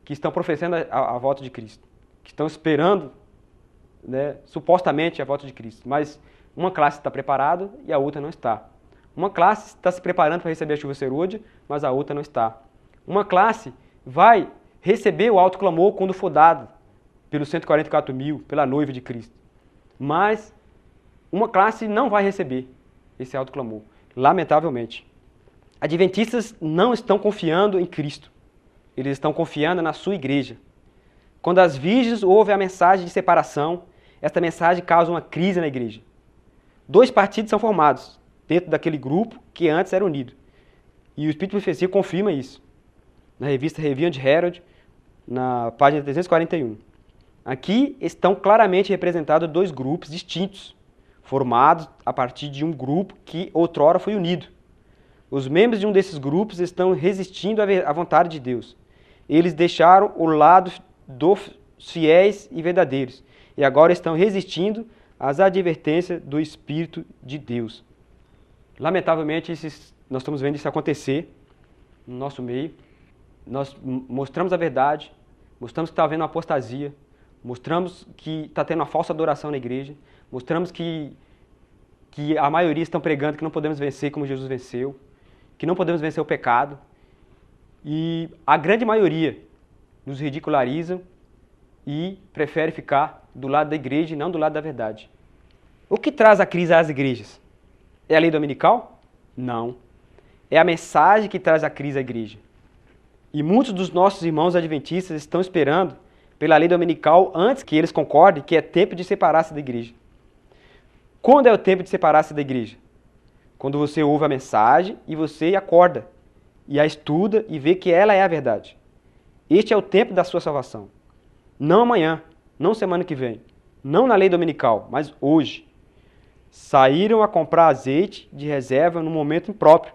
que estão professando a volta de Cristo, que estão esperando, né, supostamente a volta de Cristo, mas uma classe está preparada e a outra não está. Uma classe está se preparando para receber a chuva serôdia, mas a outra não está. Uma classe vai receber o alto clamor quando for dado pelos 144 mil, pela noiva de Cristo. Mas uma classe não vai receber esse alto clamor, lamentavelmente. Adventistas não estão confiando em Cristo. Eles estão confiando na sua igreja. Quando as virgens ouvem a mensagem de separação, esta mensagem causa uma crise na igreja. Dois partidos são formados dentro daquele grupo que antes era unido. E o Espírito de Profecia confirma isso. Na revista Review and Herald, na página 341. Aqui estão claramente representados dois grupos distintos, formados a partir de um grupo que outrora foi unido. Os membros de um desses grupos estão resistindo à vontade de Deus. Eles deixaram o lado dos fiéis e verdadeiros e agora estão resistindo às advertências do Espírito de Deus. Lamentavelmente, nós estamos vendo isso acontecer no nosso meio. Nós mostramos a verdade, mostramos que está havendo uma apostasia, mostramos que está tendo uma falsa adoração na igreja, mostramos que a maioria estão pregando que não podemos vencer como Jesus venceu, que não podemos vencer o pecado, e a grande maioria nos ridicularizam e prefere ficar do lado da igreja e não do lado da verdade. O que traz a crise às igrejas? É a lei dominical? Não. É a mensagem que traz a crise à igreja. E muitos dos nossos irmãos adventistas estão esperando pela lei dominical antes que eles concordem que é tempo de separar-se da igreja. Quando é o tempo de separar-se da igreja? Quando você ouve a mensagem e você acorda, e a estuda e vê que ela é a verdade. Este é o tempo da sua salvação. Não amanhã, não semana que vem, não na lei dominical, mas hoje. Saíram a comprar azeite de reserva no momento impróprio.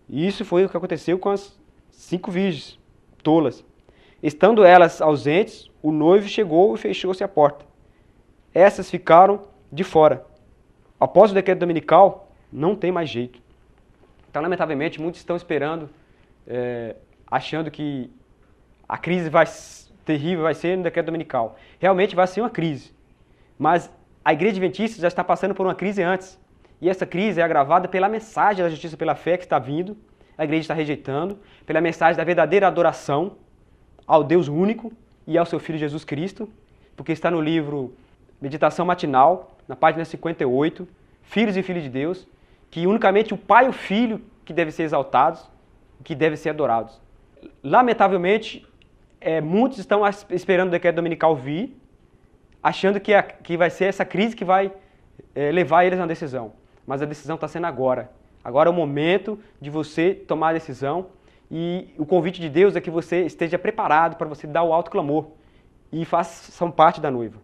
E isso foi o que aconteceu com as 5 virgens tolas. Estando elas ausentes, o noivo chegou e fechou-se a porta. Essas ficaram de fora. Após o decreto dominical, não tem mais jeito. Então, lamentavelmente, muitos estão esperando, achando que a crise terrível vai ser no decreto dominical. Realmente vai ser uma crise. Mas a igreja adventista já está passando por uma crise antes. E essa crise é agravada pela mensagem da justiça pela fé que está vindo, a igreja está rejeitando, pela mensagem da verdadeira adoração ao Deus único e ao seu Filho Jesus Cristo, porque está no livro Meditação Matinal, na página 58, Filhos e Filhos de Deus, que unicamente o Pai e o Filho que devem ser exaltados, que devem ser adorados. Lamentavelmente, muitos estão esperando o decreto dominical vir, achando que vai ser essa crise que vai levar eles a uma decisão. Mas a decisão está sendo agora. Agora é o momento de você tomar a decisão, e o convite de Deus é que você esteja preparado para você dar o alto clamor e façam parte da noiva.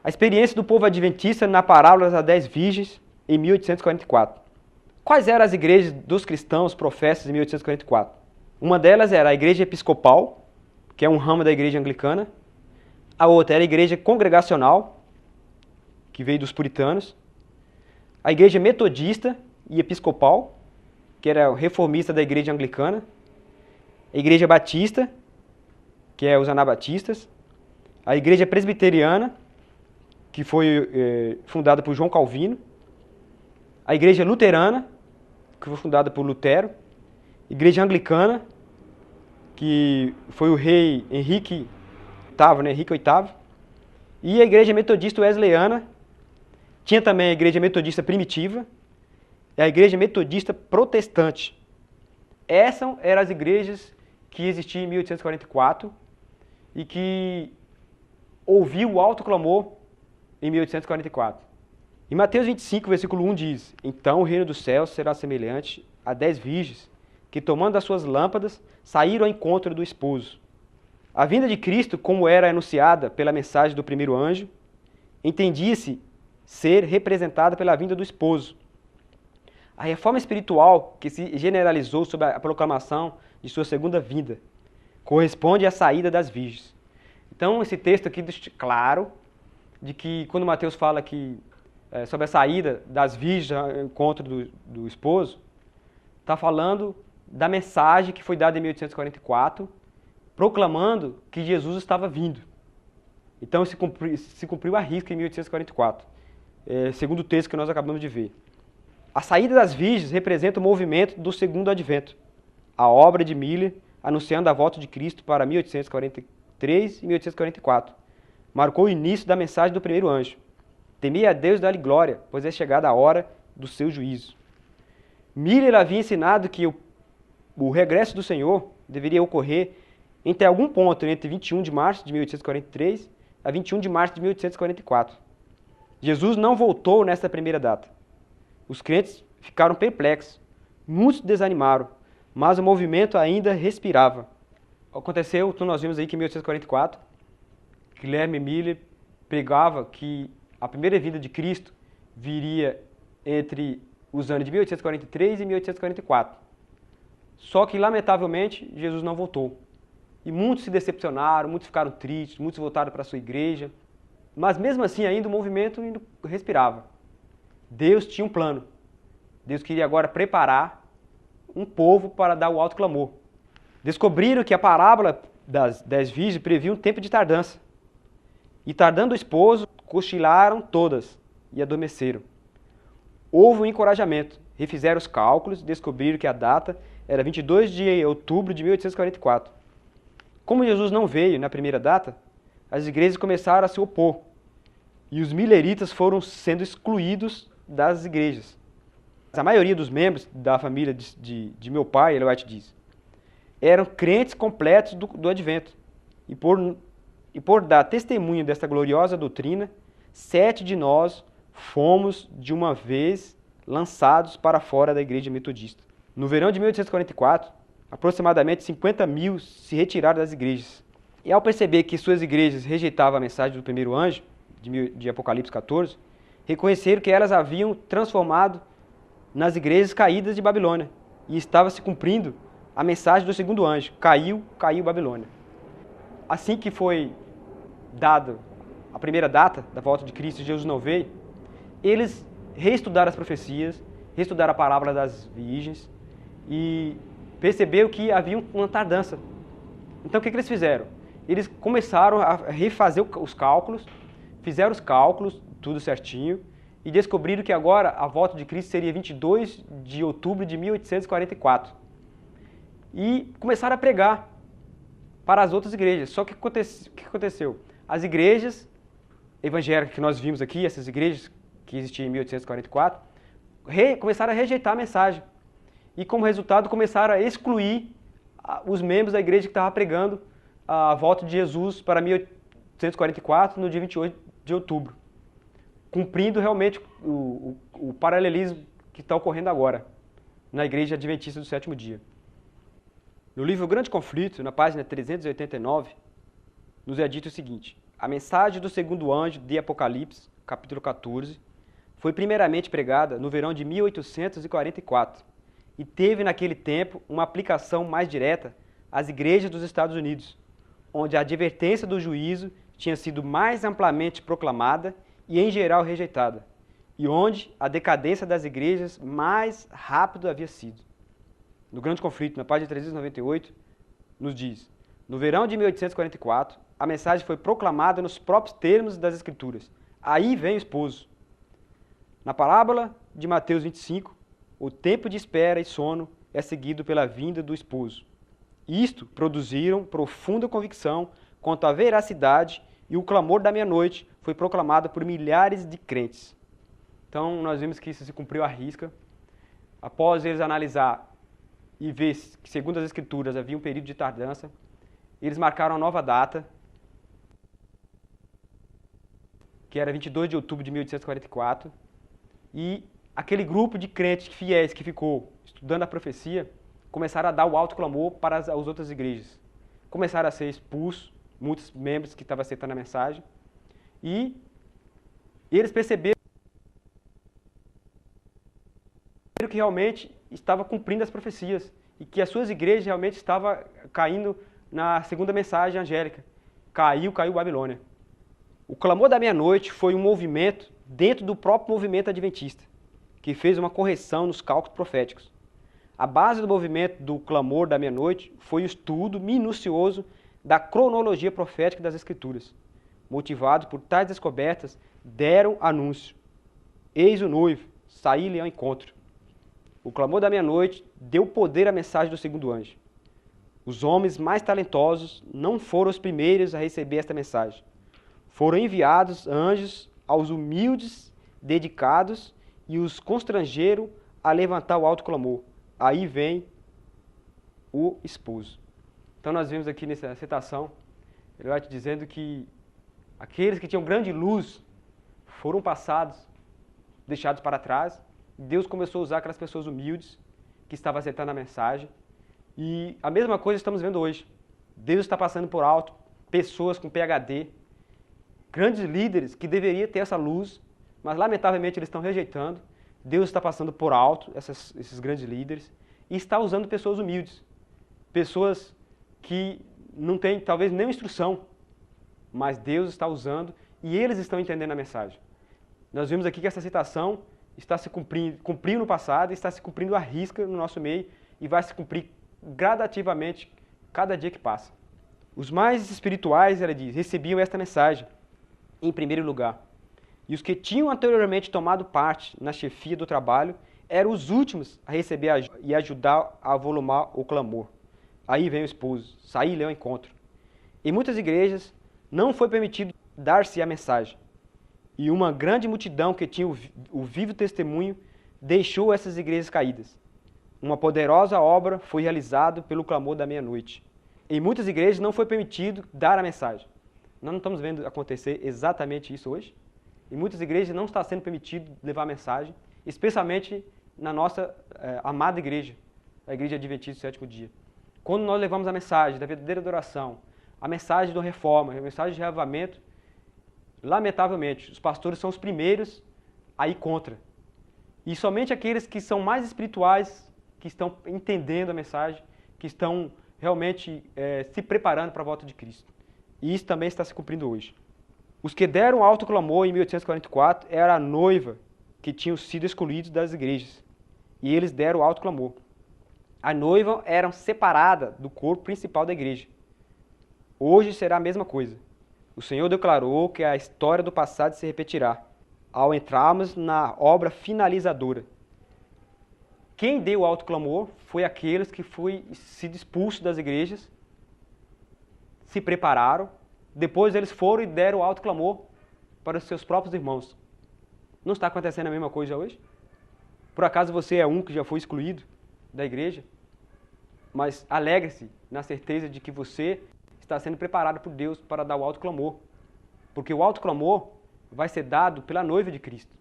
A experiência do povo adventista na parábola das 10 virgens em 1844. Quais eram as igrejas dos cristãos profetas em 1844? Uma delas era a igreja episcopal, que é um ramo da igreja anglicana. A outra era a igreja congregacional, que veio dos puritanos. A igreja metodista e episcopal, que era reformista da igreja anglicana. A igreja batista, que é os anabatistas. A igreja presbiteriana, que foi fundada por João Calvino. A igreja luterana, que foi fundada por Lutero. A igreja anglicana, que foi o rei Henrique VIII, né? Henrique VIII. E a igreja metodista wesleyana. Tinha também a igreja metodista primitiva e a igreja metodista protestante. Essas eram as igrejas que existiam em 1844 e que ouviu o alto clamor em 1844. Em Mateus 25, versículo 1 diz: Então o reino dos céus será semelhante a 10 virgens que, tomando as suas lâmpadas, saíram ao encontro do esposo. A vinda de Cristo, como era anunciada pela mensagem do primeiro anjo, entendia-se ser representada pela vinda do esposo. A reforma espiritual que se generalizou sob a proclamação de sua segunda vinda corresponde à saída das virgens. Então, esse texto aqui deixa claro de que quando Mateus fala que sobre a saída das virgens ao encontro do esposo, está falando da mensagem que foi dada em 1844, proclamando que Jesus estava vindo. Então se cumpriu a risca em 1844, segundo o texto que nós acabamos de ver. A saída das virgens representa o movimento do segundo advento, a obra de Miller anunciando a volta de Cristo para 1843 e 1844. Marcou o início da mensagem do primeiro anjo. Temei a Deus e dá-lhe glória, pois é chegada a hora do seu juízo. Miller havia ensinado que o regresso do Senhor deveria ocorrer entre algum ponto entre 21 de março de 1843 a 21 de março de 1844. Jesus não voltou nesta primeira data. Os crentes ficaram perplexos, muitos desanimaram, mas o movimento ainda respirava. Aconteceu, então nós vimos aí que em 1844, Guilherme Miller pregava que a primeira vinda de Cristo viria entre os anos de 1843 e 1844. Só que, lamentavelmente, Jesus não voltou. E muitos se decepcionaram, muitos ficaram tristes, muitos voltaram para a sua igreja. Mas mesmo assim, ainda o movimento ainda respirava. Deus tinha um plano. Deus queria agora preparar um povo para dar o alto clamor. Descobriram que a parábola das 10 virgens previa um tempo de tardança. E tardando o esposo, cochilaram todas e adormeceram. Houve um encorajamento. Refizeram os cálculos e descobriram que a data era 22 de outubro de 1844. Como Jesus não veio na primeira data, as igrejas começaram a se opor. E os milleritas foram sendo excluídos das igrejas. A maioria dos membros da família de meu pai, Ellen White diz, eram crentes completos do Advento. E por dar testemunho desta gloriosa doutrina, 7 de nós fomos, de uma vez, lançados para fora da igreja metodista. No verão de 1844, aproximadamente 50 mil se retiraram das igrejas. E ao perceber que suas igrejas rejeitavam a mensagem do primeiro anjo, de Apocalipse 14, reconheceram que elas haviam transformado nas igrejas caídas de Babilônia. E estava se cumprindo a mensagem do segundo anjo. Caiu Babilônia. Assim que foi dada a primeira data da volta de Cristo e Jesus não veio, eles reestudaram as profecias, reestudaram a parábola das virgens e perceberam que havia uma tardança. Então o que eles fizeram? Eles começaram a refazer os cálculos, fizeram os cálculos, tudo certinho, e descobriram que agora a volta de Cristo seria 22 de outubro de 1844. E começaram a pregar para as outras igrejas. Só que o que aconteceu? As igrejas evangélicas que nós vimos aqui, essas igrejas que existiam em 1844, começaram a rejeitar a mensagem. E como resultado começaram a excluir os membros da igreja que estavam pregando a volta de Jesus para 1844, no dia 28 de outubro, cumprindo realmente o paralelismo que está ocorrendo agora na Igreja Adventista do Sétimo Dia. No livro O Grande Conflito, na página 389, nos é dito o seguinte: a mensagem do segundo anjo de Apocalipse, capítulo 14, foi primeiramente pregada no verão de 1844 e teve naquele tempo uma aplicação mais direta às igrejas dos Estados Unidos, onde a advertência do juízo tinha sido mais amplamente proclamada e em geral rejeitada, e onde a decadência das igrejas mais rápido havia sido. No Grande Conflito, na página 398, nos diz: no verão de 1844, a mensagem foi proclamada nos próprios termos das Escrituras. Aí vem o esposo. Na parábola de Mateus 25, o tempo de espera e sono é seguido pela vinda do esposo. Isto produziram profunda convicção quanto à veracidade, e o clamor da meia-noite foi proclamado por milhares de crentes. Então, nós vimos que isso se cumpriu à risca. Após eles analisar e ver que, segundo as Escrituras, havia um período de tardança, eles marcaram uma nova data, que era 22 de outubro de 1844, e aquele grupo de crentes fiéis que ficou estudando a profecia começaram a dar o alto clamor para as outras igrejas. Começaram a ser expulsos muitos membros que estavam aceitando a mensagem, e eles perceberam que realmente estava cumprindo as profecias e que as suas igrejas realmente estavam caindo na segunda mensagem angélica. Caiu Babilônia. O clamor da meia-noite foi um movimento dentro do próprio movimento adventista, que fez uma correção nos cálculos proféticos. A base do movimento do clamor da meia-noite foi o estudo minucioso da cronologia profética das Escrituras. Motivados por tais descobertas, deram anúncio: eis o noivo, saí-lhe ao encontro. O clamor da meia-noite deu poder à mensagem do segundo anjo. Os homens mais talentosos não foram os primeiros a receber esta mensagem. Foram enviados anjos aos humildes, dedicados, e os constrangeram a levantar o alto clamor. Aí vem o esposo. Então nós vimos aqui nessa citação, ele vai te dizendo que aqueles que tinham grande luz foram passados, deixados para trás. Deus começou a usar aquelas pessoas humildes que estavam aceitando a mensagem. E a mesma coisa estamos vendo hoje. Deus está passando por alto pessoas com PhD, grandes líderes que deveriam ter essa luz, mas lamentavelmente eles estão rejeitando. Deus está passando por alto esses grandes líderes e está usando pessoas humildes, pessoas que não têm talvez nem instrução, mas Deus está usando e eles estão entendendo a mensagem. Nós vimos aqui que essa citação está se cumpriu no passado e está se cumprindo à risca no nosso meio e vai se cumprir gradativamente cada dia que passa. Os mais espirituais, ela diz, recebiam esta mensagem em primeiro lugar. E os que tinham anteriormente tomado parte na chefia do trabalho eram os últimos a receber e ajudar a volumar o clamor. Aí vem o esposo, saí-lhe ao encontro. Em muitas igrejas não foi permitido dar-se a mensagem. E uma grande multidão que tinha o vivo testemunho deixou essas igrejas caídas. Uma poderosa obra foi realizada pelo clamor da meia-noite. Em muitas igrejas não foi permitido dar a mensagem. Nós não estamos vendo acontecer exatamente isso hoje? Em muitas igrejas não está sendo permitido levar a mensagem, especialmente na nossa amada igreja, a Igreja Adventista do Sétimo Dia. Quando nós levamos a mensagem da verdadeira adoração, a mensagem do reforma, a mensagem de reavivamento, lamentavelmente, os pastores são os primeiros a ir contra. E somente aqueles que são mais espirituais, que estão entendendo a mensagem, que estão realmente se preparando para a volta de Cristo. E isso também está se cumprindo hoje. Os que deram alto clamor em 1844 era a noiva que tinham sido excluídos das igrejas. E eles deram alto clamor. A noiva era separada do corpo principal da igreja. Hoje será a mesma coisa. O Senhor declarou que a história do passado se repetirá, ao entrarmos na obra finalizadora. Quem deu alto clamor foi aqueles que foram sido expulsos das igrejas, se prepararam, depois eles foram e deram alto clamor para os seus próprios irmãos. Não está acontecendo a mesma coisa hoje? Por acaso você é um que já foi excluído da igreja? Mas alegre-se na certeza de que você está sendo preparado por Deus para dar o alto clamor. Porque o alto clamor vai ser dado pela noiva de Cristo.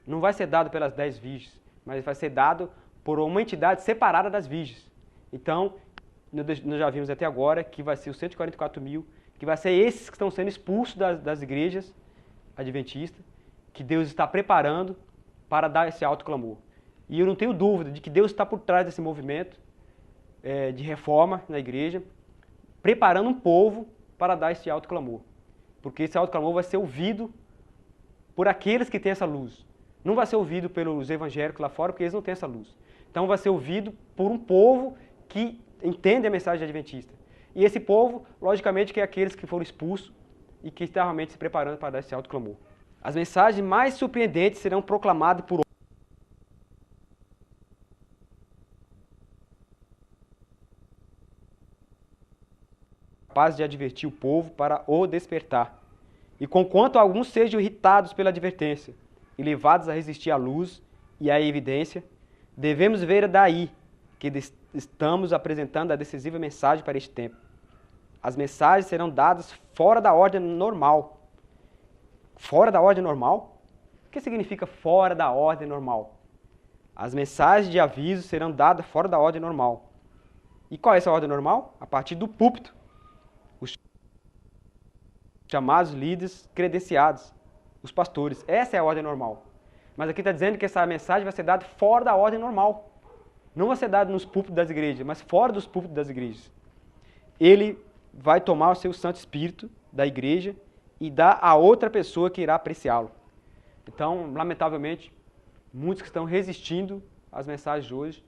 Não vai ser dado pelas 10 virgens, mas vai ser dado por uma entidade separada das virgens. Então, nós já vimos até agora que vai ser os 144 mil, que vai ser esses que estão sendo expulsos das igrejas adventistas, que Deus está preparando para dar esse alto clamor. E eu não tenho dúvida de que Deus está por trás desse movimento de reforma na igreja, preparando um povo para dar esse alto clamor. Porque esse alto clamor vai ser ouvido por aqueles que têm essa luz. Não vai ser ouvido pelos evangélicos lá fora, porque eles não têm essa luz. Então vai ser ouvido por um povo que entende a mensagem adventista. E esse povo, logicamente, que é aqueles que foram expulsos e que estão realmente se preparando para dar esse alto clamor. As mensagens mais surpreendentes serão proclamadas por capazes de advertir o povo para o despertar. E conquanto alguns sejam irritados pela advertência e levados a resistir à luz e à evidência, devemos ver daí que estamos apresentando a decisiva mensagem para este tempo. As mensagens serão dadas fora da ordem normal. Fora da ordem normal? O que significa fora da ordem normal? As mensagens de aviso serão dadas fora da ordem normal. E qual é essa ordem normal? A partir do púlpito. Os chamados líderes credenciados, os pastores. Essa é a ordem normal. Mas aqui está dizendo que essa mensagem vai ser dada fora da ordem normal. Não vai ser dada nos púlpitos das igrejas, mas fora dos púlpitos das igrejas. Ele vai tomar o seu Santo Espírito da igreja e dar a outra pessoa que irá apreciá-lo. Então, lamentavelmente, muitos que estão resistindo às mensagens de hoje,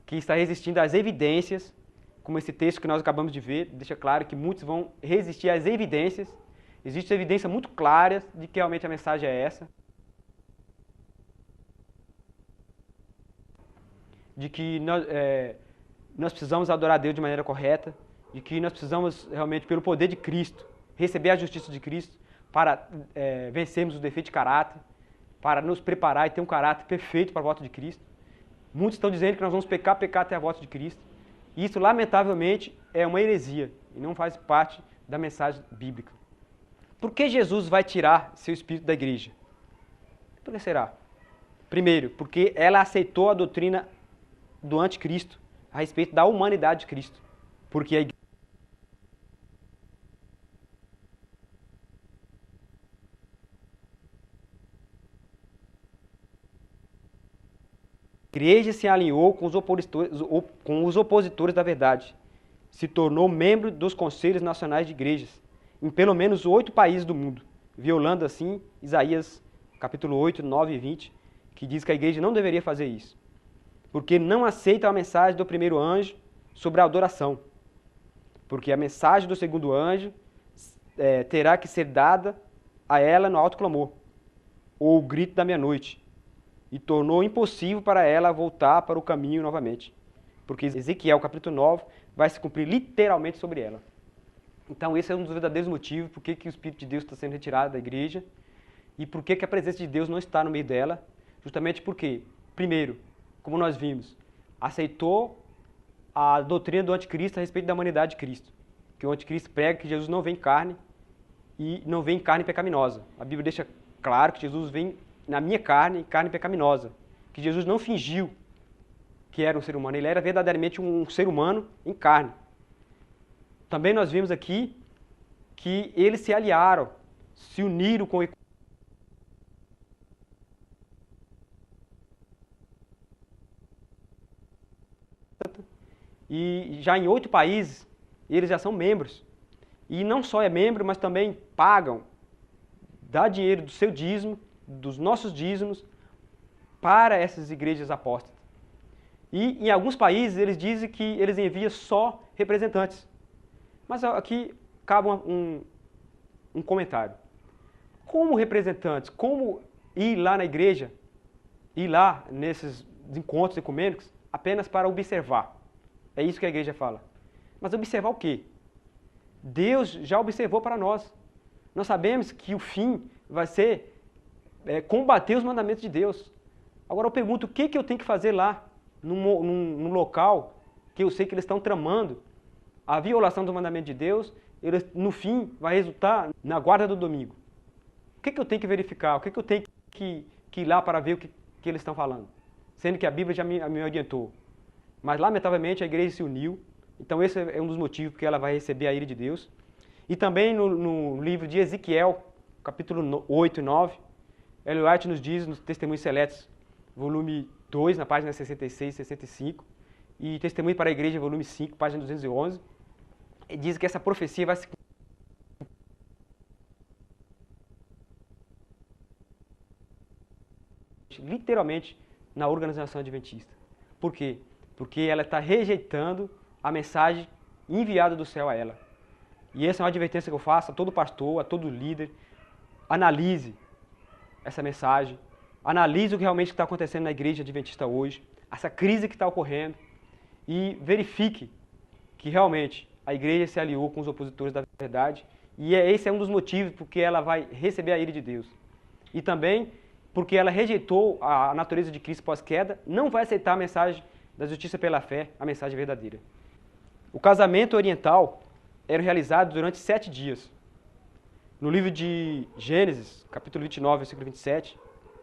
que estão resistindo às evidências, como esse texto que nós acabamos de ver, deixa claro que muitos vão resistir às evidências. Existem evidências muito claras de que realmente a mensagem é essa. De que nós precisamos adorar a Deus de maneira correta, de que nós precisamos realmente, pelo poder de Cristo, receber a justiça de Cristo para vencermos o defeito de caráter, para nos preparar e ter um caráter perfeito para a volta de Cristo. Muitos estão dizendo que nós vamos pecar até a volta de Cristo. E isso, lamentavelmente, é uma heresia e não faz parte da mensagem bíblica. Por que Jesus vai tirar seu espírito da igreja? Por que será? Primeiro, porque ela aceitou a doutrina do anticristo a respeito da humanidade de Cristo. Porque a igreja se alinhou com os opositores da verdade. Se tornou membro dos conselhos nacionais de igrejas, em pelo menos 8 países do mundo, violando assim Isaías capítulo 8, 9 e 20, que diz que a igreja não deveria fazer isso, porque não aceita a mensagem do primeiro anjo sobre a adoração, porque a mensagem do segundo anjo terá que ser dada a ela no alto clamor, ou o grito da meia-noite, e tornou impossível para ela voltar para o caminho novamente, porque Ezequiel capítulo 9 vai se cumprir literalmente sobre ela. Então esse é um dos verdadeiros motivos por que o Espírito de Deus está sendo retirado da igreja e por que a presença de Deus não está no meio dela, justamente porque, primeiro, como nós vimos, aceitou a doutrina do anticristo a respeito da humanidade de Cristo, que o anticristo prega que Jesus não vem em carne e não vem em carne pecaminosa. A Bíblia deixa claro que Jesus vem na minha carne, carne pecaminosa, que Jesus não fingiu que era um ser humano, ele era verdadeiramente um ser humano em carne. Também nós vimos aqui que eles se aliaram, se uniram com e já em 8 países eles já são membros. E não só é membro, mas também pagam, dá dinheiro do seu dízimo, dos nossos dízimos, para essas igrejas apóstatas. E em alguns países eles dizem que eles enviam só representantes. Mas aqui cabe um comentário. Como representantes, como ir lá na igreja, ir lá nesses encontros ecumênicos, apenas para observar? É isso que a igreja fala. Mas observar o quê? Deus já observou para nós. Nós sabemos que o fim vai ser combater os mandamentos de Deus. Agora eu pergunto, o que eu tenho que fazer lá, num local que eu sei que eles estão tramando a violação do mandamento de Deus, ele, no fim, vai resultar na guarda do domingo. O que eu tenho que verificar? O que eu tenho que ir lá para ver o que eles estão falando? Sendo que a Bíblia já me orientou. Mas, lamentavelmente, a igreja se uniu. Então, esse é um dos motivos porque ela vai receber a ira de Deus. E também no livro de Ezequiel, capítulo 8 e 9, Ellen White nos diz, nos Testemunhos Seletos, volume 2, na página 66 e 65, e Testemunho para a Igreja, volume 5, página 211, diz que essa profecia vai se literalmente na organização adventista. Por quê? Porque ela está rejeitando a mensagem enviada do céu a ela. E essa é uma advertência que eu faço a todo pastor, a todo líder. Analise essa mensagem, analise o que realmente está acontecendo na igreja adventista hoje, essa crise que está ocorrendo, e verifique que realmente a igreja se aliou com os opositores da verdade, e esse é um dos motivos porque ela vai receber a ira de Deus. E também porque ela rejeitou a natureza de Cristo pós-queda, não vai aceitar a mensagem da justiça pela fé, a mensagem verdadeira. O casamento oriental era realizado durante 7 dias. No livro de Gênesis, capítulo 29, versículo 27,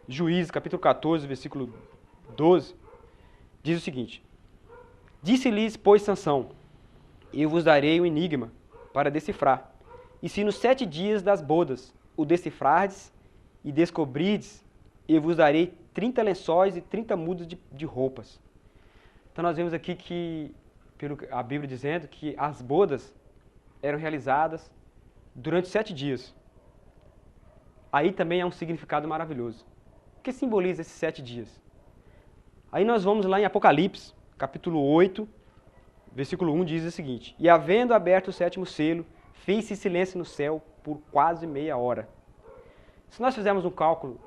Juízes, capítulo 14, versículo 12, diz o seguinte: Disse-lhes, pois, Sansão, eu vos darei um enigma para decifrar. E se nos 7 dias das bodas o decifrardes e descobrirdes, eu vos darei 30 lençóis e 30 mudas de roupas. Então nós vemos aqui que, pelo a Bíblia dizendo, que as bodas eram realizadas durante 7 dias. Aí também há um significado maravilhoso. O que simboliza esses 7 dias? Aí nós vamos lá em Apocalipse, capítulo 8, versículo 1, diz o seguinte: E havendo aberto o 7º selo, fez-se silêncio no céu por quase meia hora. Se nós fizermos um cálculo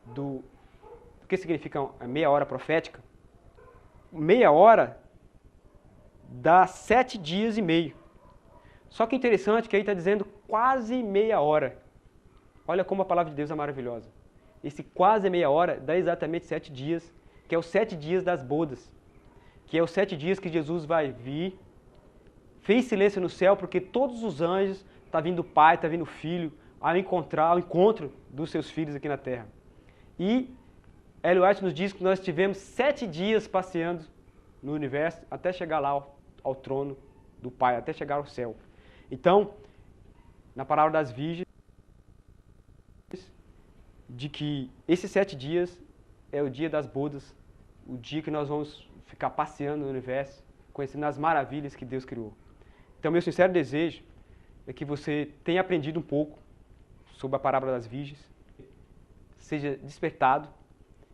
do que significa a meia hora profética, meia hora dá 7 dias e meio. Só que interessante que aí está dizendo quase meia hora. Olha como a palavra de Deus é maravilhosa. Esse quase meia hora dá exatamente 7 dias, que é os 7 dias das bodas. Que é os 7 dias que Jesus vai vir, fez silêncio no céu, porque todos os anjos, está vindo o Pai, está vindo o Filho, ao encontro dos seus filhos aqui na terra. E Ellen White nos diz que nós tivemos 7 dias passeando no universo, até chegar lá ao trono do Pai, até chegar ao céu. Então, na palavra das virgens, de que esses 7 dias é o dia das bodas, o dia que nós vamos ficar passeando no universo, conhecendo as maravilhas que Deus criou. Então, meu sincero desejo é que você tenha aprendido um pouco sobre a parábola das virgens, seja despertado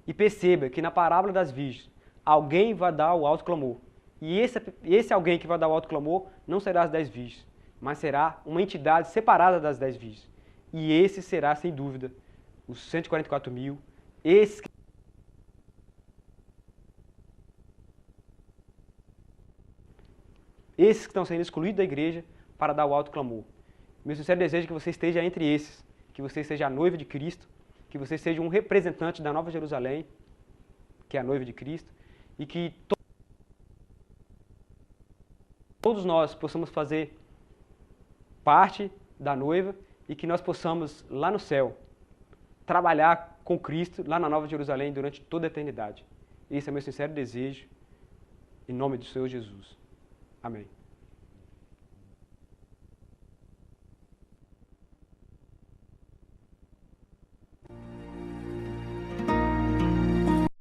e perceba que na parábola das virgens alguém vai dar o alto clamor. E esse alguém que vai dar o alto clamor não será as 10 virgens, mas será uma entidade separada das 10 virgens. E esse será, sem dúvida, os 144 mil, esses que estão sendo excluídos da igreja para dar o alto clamor. Meu sincero desejo é que você esteja entre esses, que você seja a noiva de Cristo, que você seja um representante da Nova Jerusalém, que é a noiva de Cristo, e que todos nós possamos fazer parte da noiva e que nós possamos, lá no céu, trabalhar com Cristo, lá na Nova Jerusalém, durante toda a eternidade. Esse é meu sincero desejo, em nome do Senhor Jesus. Amém.